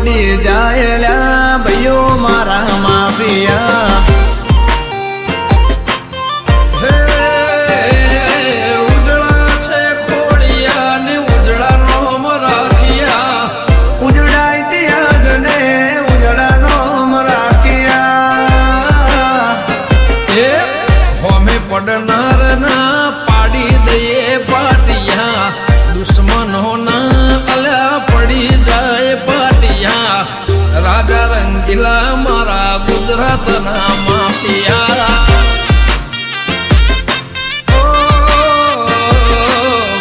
પડી જાયેલા ભાઈઓ મારા માફિયા પડનાર ના પાડી દઈએ પાટિયા દુશ્મનો ના અલ્યા પડી જાય પાટિયા રાજા રંગીલા મારા ગુજરાત ના માફિયા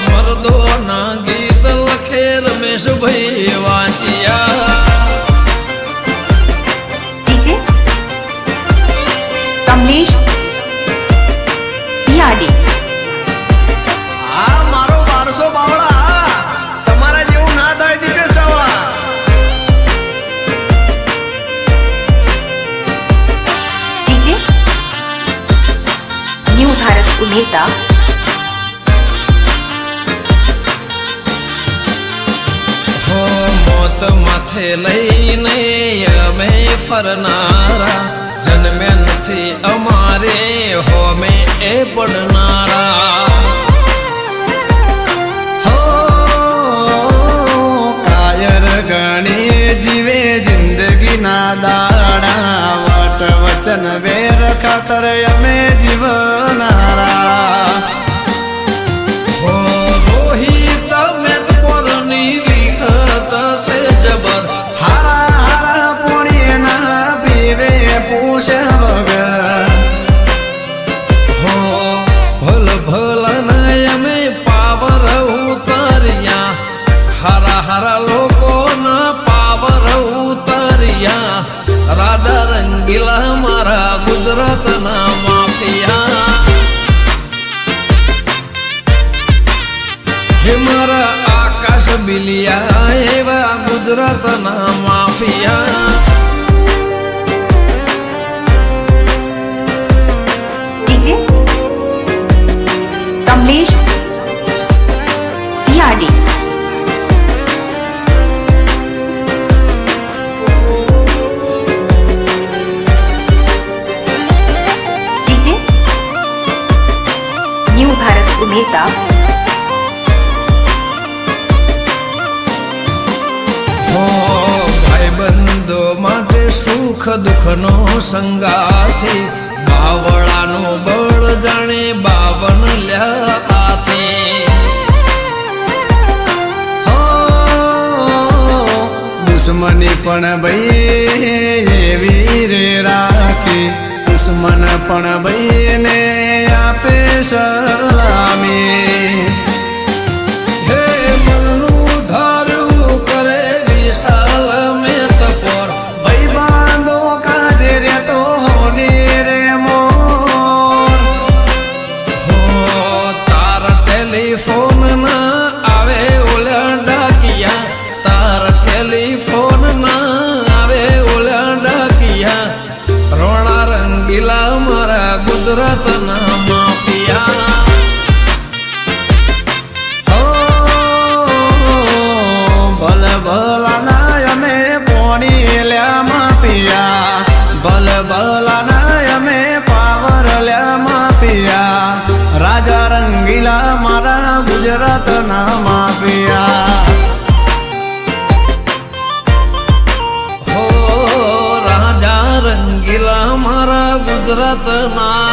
મરદો ના ગીત લખે રમેશભાઈ વાંચિયા કમલેશ આ મારો વારસો બાવળા તમારા જેવું ના થાય દીપે સવા ડીજે ન્યૂ ભારત ઉમેતા મોત માથે લઈને અમે ફરનારા જન્મ્યા નથી અમારે હોમે એ પડનારા હો કાયર ગણી જીવે જિંદગી ના દાડા વટ વચન વેર ખાતર અમે જીવનારા હો રોહિત મેદપોરની વિખત છે જબર હારા હારા પોણી ના પીવે પૂછે વગર હો ભલ ભલના અમે પાવર ઉતર્યા હારા હારા લોકોના પાવર ઉતર્યા રાજા રંગીલા મારા ગુજરાતના માફિયા હે મારા આકાશ બિલિયા એવા ગુજરાતના mafia DJ Kamlesh Yadi DJ new Bharat ઉમેતા ભાઈબંધો માટે સુખ દુઃખનો સંગાથી બાવળાનું બળ જાણે 52 લ્યા હાથી દુશ્મની પણ ભાઈ એવી રે રાખી દુશ્મન પણ ભાઈ ને આપે સલામી હે મનનું ધાર્યું કરે વિશાલ મેં તપોર ભાઈ બાંધો કાજે રે તો હોની રે મોર હો તારા ટેલિફોન ના આવે ઓલા ડાકિયા તારા ટેલિફોન ના આવે ઓલા ડાકિયા રોણા રંગીલા મારા ગુજરાતના માફિયા ભલ ભલાના અમે પોણી લ્યા માફિયા ભલ ભલાના અમે પાવર લ્યા માફિયા રાજા રંગીલા મારા ગુજરાતના માફિયા હો રાજા રંગીલા મારા ગુજરાતના